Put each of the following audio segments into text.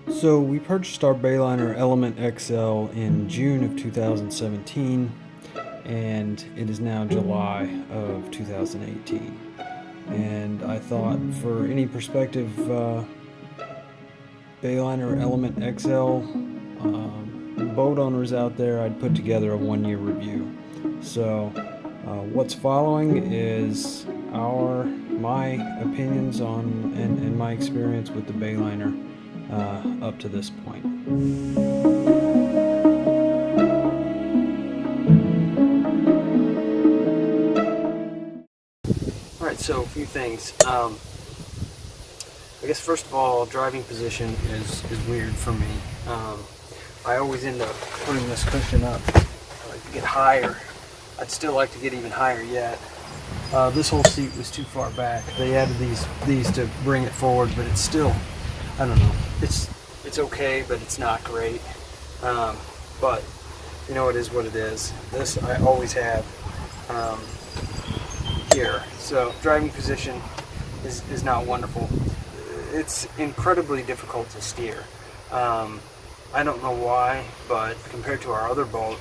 So we purchased our Bayliner Element XL in June of 2017, and it is now July of 2018. And I thought, for any prospective Bayliner Element XL boat owners out there, I'd put together a one-year review. So what's following is my opinions on and my experience with the Bayliner up to this point. Alright, so a few things. I guess first of all, driving position is weird for me. I always end up putting this cushion up. I like to get higher. I'd still like to get even higher yet. This whole seat was too far back. They added these to bring it forward, but it's still, I don't know. It's okay, but it's not great. But you know, it is what it is. This I always have here. So driving position is not wonderful. It's incredibly difficult to steer. I don't know why, but compared to our other boat,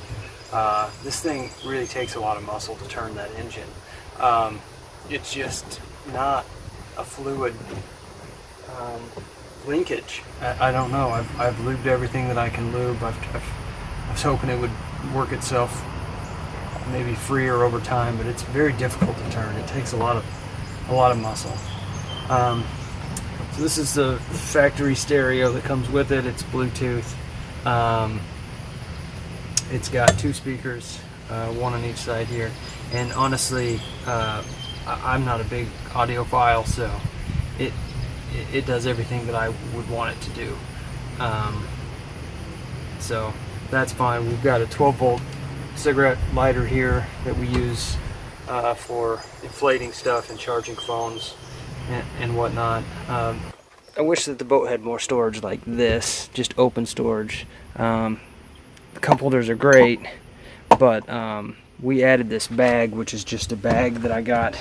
this thing really takes a lot of muscle to turn that engine. It's just not a fluid linkage. I don't know. I've lubed everything that I can lube. I was hoping it would work itself maybe freer over time, but it's very difficult to turn. It takes a lot of muscle. So this is the factory stereo that comes with it. It's Bluetooth. It's got two speakers, one on each side here. And honestly, I'm not a big audiophile, so it does everything that I would want it to do. So that's fine. We've got a 12-volt cigarette lighter here that we use for inflating stuff and charging phones and whatnot. I wish that the boat had more storage like this, just open storage. The cup holders are great, but we added this bag, which is just a bag that I got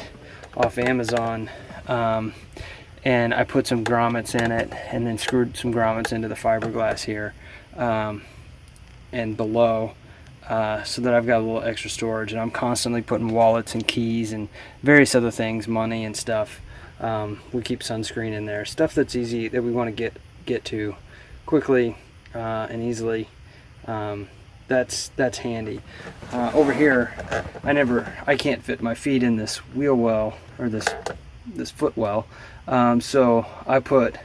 off Amazon, and I put some grommets in it and then screwed some grommets into the fiberglass here and below, so that I've got a little extra storage, and I'm constantly putting wallets and keys and various other things, money and stuff. We keep sunscreen in there, stuff that's easy, that we want to get to quickly and easily. That's handy. Over here, I can't fit my feet in this wheel well, or this foot well, so I put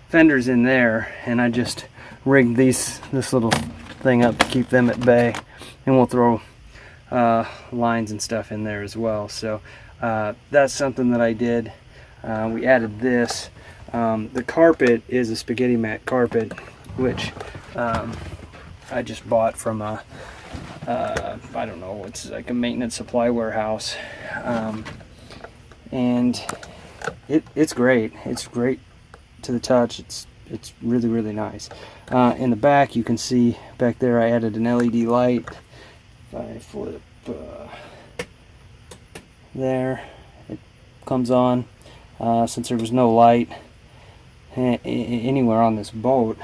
fenders in there, and I just rigged this little thing up to keep them at bay, and we'll throw lines and stuff in there as well. So that's something that I did. We added this. The carpet is a spaghetti mat carpet, which I just bought from a I don't know, it's like a maintenance supply warehouse, and it's great. It's great to the touch. It's really nice. In the back, you can see back there, I added an LED light. If I flip there, it comes on. Since there was no light anywhere on this boat,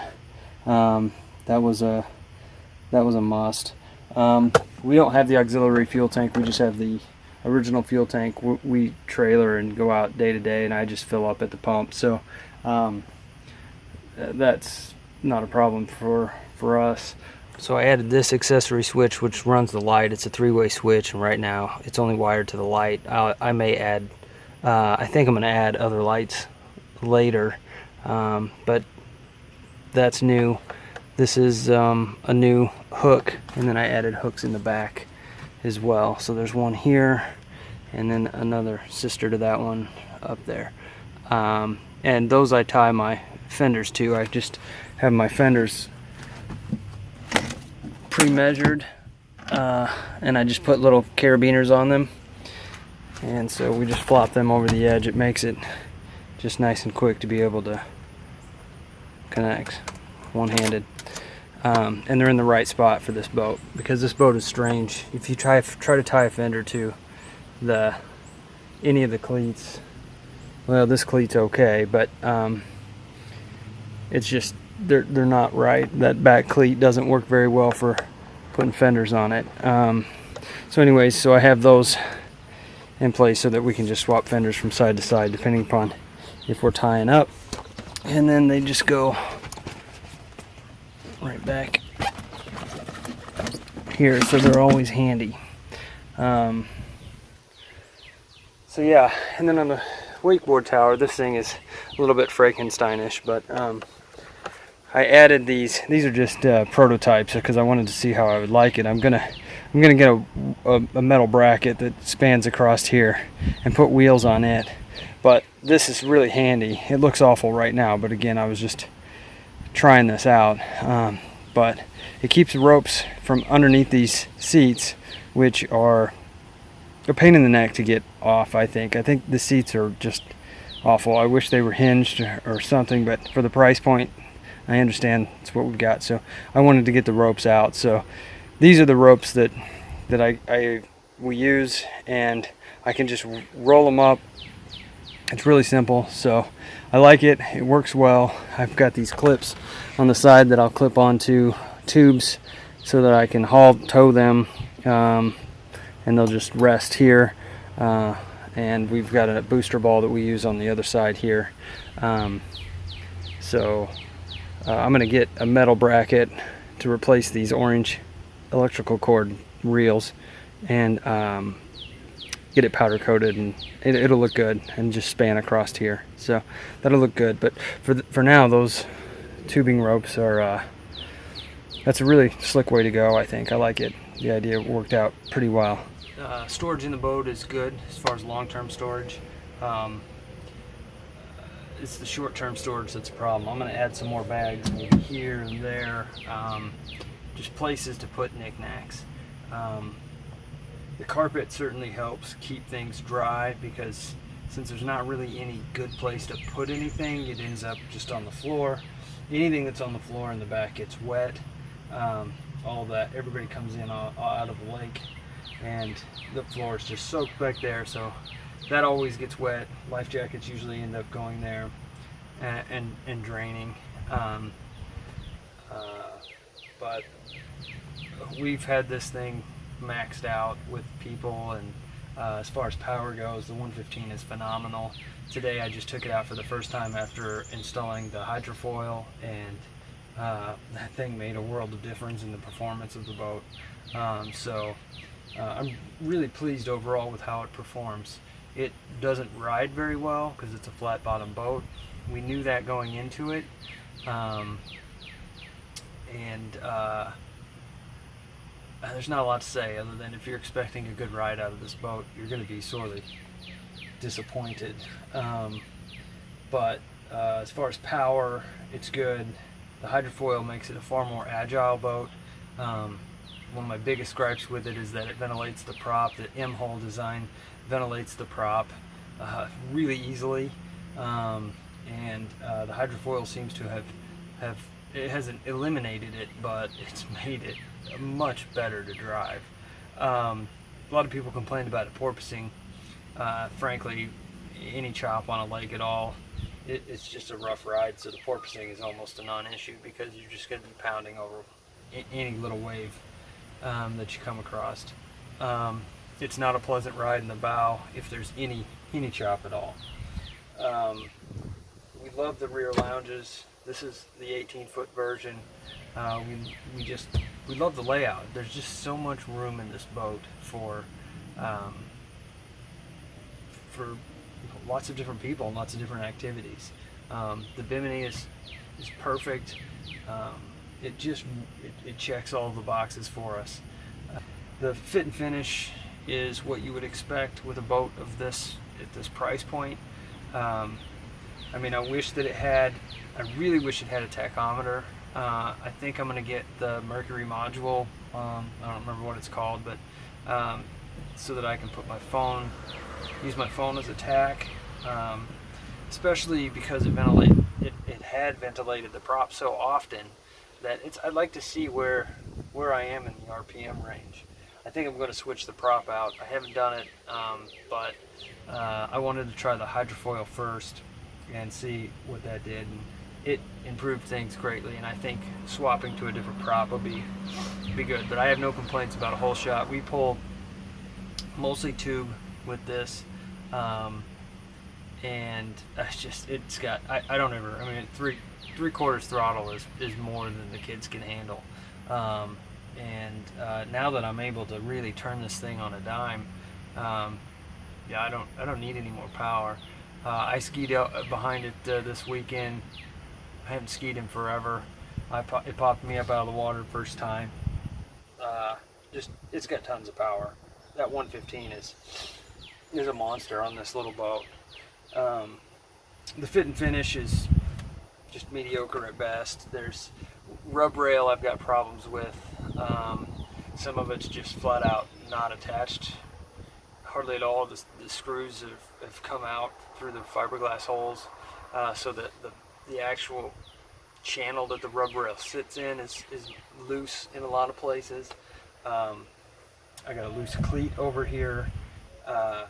that was a must. We don't have the auxiliary fuel tank. We just have the original fuel tank. We trailer and go out day to day, and I just fill up at the pump. So that's not a problem for us. So I added this accessory switch, which runs the light. It's a three-way switch, and right now it's only wired to the light. I may add, I think I'm going to add other lights later, but that's new. This is a new hook, and then I added hooks in the back as well. So there's one here, and then another sister to that one up there. And those I tie my fenders to. I just have my fenders pre-measured, and I just put little carabiners on them, and so we just flop them over the edge. It makes it just nice and quick to be able to connect one-handed. And they're in the right spot for this boat, because this boat is strange. If you try to tie a fender to any of the cleats, well, this cleat's okay, but it's just they're not right. That back cleat doesn't work very well for putting fenders on it. So anyways, so I have those in place so that we can just swap fenders from side to side depending upon if we're tying up, and then they just go right back here, so they're always handy. So yeah, and then on the wakeboard tower, this thing is a little bit Frankensteinish, but I added these are just prototypes because I wanted to see how I would like it. I'm gonna get a metal bracket that spans across here and put wheels on it, but this is really handy. It looks awful right now, but again, I was just trying this out. But it keeps the ropes from underneath these seats, which are a pain in the neck to get off. I think the seats are just awful. I wish they were hinged or something, but for the price point, I understand it's what we've got. So I wanted to get the ropes out. So these are the ropes that we use, and I can just roll them up. It's really simple, so I like it. It works well. I've got these clips on the side that I'll clip onto tubes so that I can tow them, and they'll just rest here. And we've got a booster ball that we use on the other side here. So I'm going to get a metal bracket to replace these orange electrical cord reels, and get it powder coated, and it'll look good, and just span across here. So that'll look good. But for now, those tubing ropes are that's a really slick way to go. I think I like it. The idea worked out pretty well. Storage in the boat is good as far as long-term storage. It's the short-term storage that's a problem. I'm going to add some more bags maybe here and there, just places to put knickknacks. The carpet certainly helps keep things dry, because since there's not really any good place to put anything, it ends up just on the floor. Anything that's on the floor in the back gets wet. All that, everybody comes in out of the lake, and the floor is just soaked back there, so that always gets wet. Life jackets usually end up going there and draining. But we've had this thing maxed out with people, and as far as power goes, the 115 is phenomenal. Today I just took it out for the first time after installing the hydrofoil, and that thing made a world of difference in the performance of the boat. I'm really pleased overall with how it performs. It doesn't ride very well because it's a flat bottom boat. We knew that going into it, there's not a lot to say other than if you're expecting a good ride out of this boat, you're going to be sorely disappointed. But as far as power, it's good. The hydrofoil makes it a far more agile boat. One of my biggest gripes with it is that it ventilates the prop. The M-hole design ventilates the prop really easily, and the hydrofoil seems to have it hasn't eliminated it, but it's made it much better to drive. A lot of people complained about it porpoising. Frankly, any chop on a lake at all, it's just a rough ride, so the porpoising is almost a non-issue, because you're just going to be pounding over any little wave that you come across. It's not a pleasant ride in the bow if there's any chop at all. We love the rear lounges. This is the 18-foot version. We love the layout. There's just so much room in this boat for lots of different people and lots of different activities. The bimini is perfect. It checks all the boxes for us. The fit and finish is what you would expect with a boat of this at this price point. I mean, I really wish it had a tachometer. I think I'm going to get the Mercury module. I don't remember what it's called, but so that I can put use my phone as a tach, especially because it had ventilated the prop so often that I'd like to see where I am in the RPM range. I think I'm going to switch the prop out. I haven't done it, but I wanted to try the hydrofoil first and see what that did. it improved things greatly, and I think swapping to a different prop will be good. But I have no complaints about a whole shot. We pull mostly tube with this, and it's got, I don't ever, I mean, three-quarters throttle is more than the kids can handle. Now that I'm able to really turn this thing on a dime, yeah, I don't need any more power. I skied out behind it this weekend. I haven't skied in forever. It popped me up out of the water first time. It's got tons of power. That 115 is a monster on this little boat. The fit and finish is just mediocre at best. There's rub rail I've got problems with. Some of it's just flat out not attached hardly at all. The screws have come out through the fiberglass holes, so that the actual channel that the rub rail sits in is loose in a lot of places. I got a loose cleat over here.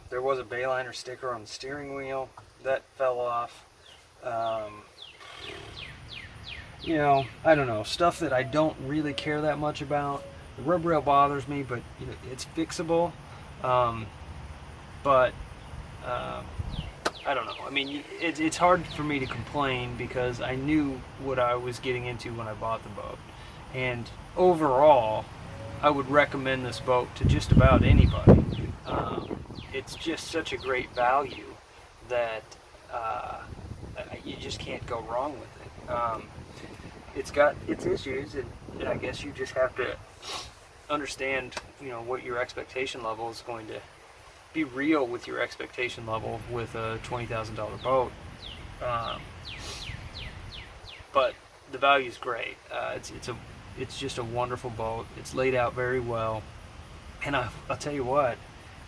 There was a Bayliner sticker on the steering wheel that fell off. You know, I don't know, stuff that I don't really care that much about. The rub rail bothers me, but you know, it's fixable. I don't know. I mean, it's hard for me to complain because I knew what I was getting into when I bought the boat. And overall, I would recommend this boat to just about anybody. It's just such a great value that you just can't go wrong with it. It's got its issues, and I guess you just have to understand, you know, what your expectation level is going to be. Real with your expectation level with a $20,000 boat. But the value is great. It's just a wonderful boat. It's laid out very well, and I'll tell you what,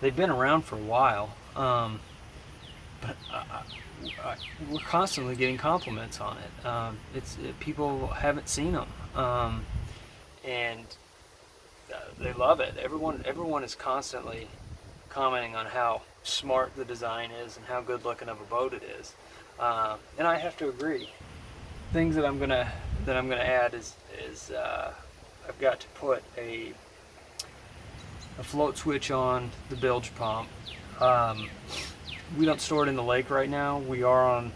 they've been around for a while. But we're constantly getting compliments on it. People haven't seen them, and they love it. Everyone is constantly commenting on how smart the design is and how good looking of a boat it is, and I have to agree. Things that I'm gonna add is I've got to put a float switch on the bilge pump. We don't store it in the lake right now. We are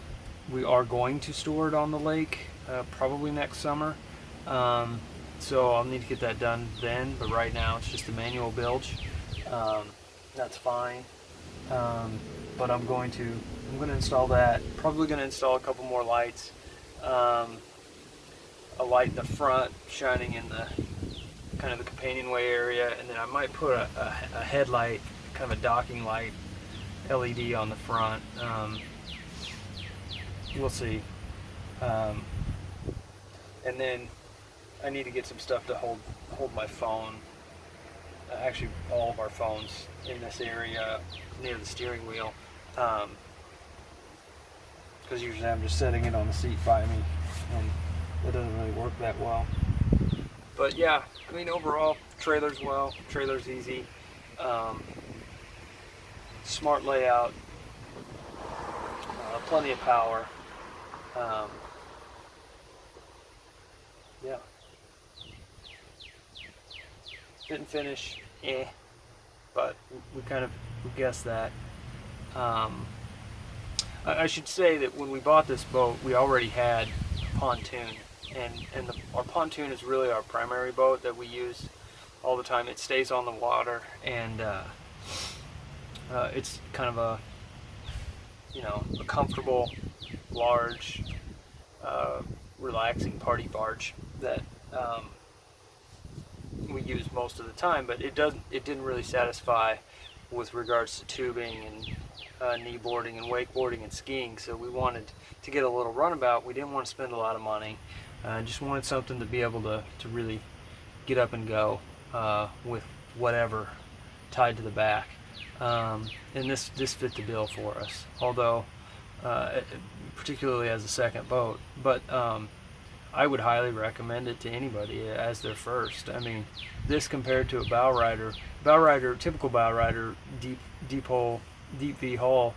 going to store it on the lake probably next summer. So I'll need to get that done then. But right now it's just a manual bilge. That's fine. But I'm going to install that. Probably going to install a couple more lights. A light in the front shining in the kind of the companionway area, and then I might put a headlight, kind of a docking light LED on the front. We'll see. And then I need to get some stuff to hold my phone. Actually, all of our phones in this area near the steering wheel, because usually I'm just setting it on the seat by me, and it doesn't really work that well. But yeah, I mean, overall, trailer's easy. Smart layout, plenty of power. Yeah. Fit and finish, but we guessed that. I should say that when we bought this boat, we already had a pontoon, and our pontoon is really our primary boat that we use all the time. It stays on the water, and it's kind of a comfortable, large, relaxing party barge that we use most of the time. But it didn't really satisfy with regards to tubing and kneeboarding and wakeboarding and skiing. So we wanted to get a little runabout. We didn't want to spend a lot of money. Just wanted something to be able to really get up and go with whatever tied to the back. And this fit the bill for us, although particularly as a second boat. But I would highly recommend it to anybody as their first. I mean, this compared to a typical bow rider, deep V hull,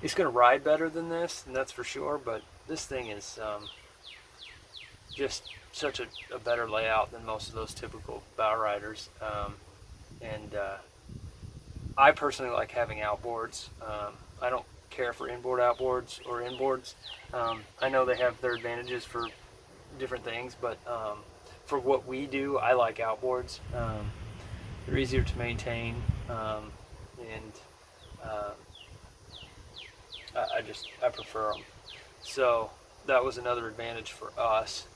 it's going to ride better than this, and that's for sure. But this thing is just such a better layout than most of those typical bow riders. And I personally like having outboards. I don't care for inboard outboards or inboards. I know they have their advantages for different things, but for what we do, I like outboards. They're easier to maintain, and uh, I prefer them. So that was another advantage for us.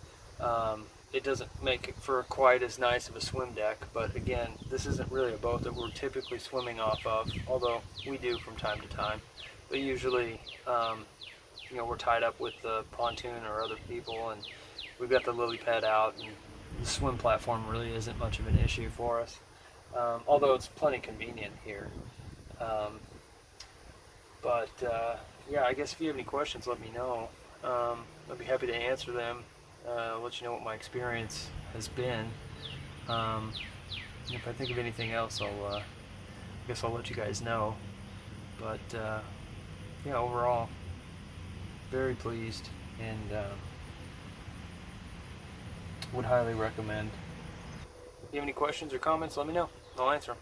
It doesn't make it for quite as nice of a swim deck, but again, this isn't really a boat that we're typically swimming off of, although we do from time to time. But usually, we're tied up with the pontoon or other people, and we've got the lily pad out, and the swim platform really isn't much of an issue for us, although it's plenty convenient here. Um, but yeah, I guess if you have any questions, let me know. I'd be happy to answer them, let you know what my experience has been. Um, if I think of anything else, I guess I'll let you guys know. But yeah, overall, very pleased, and would highly recommend. If you have any questions or comments, let me know. I'll answer them.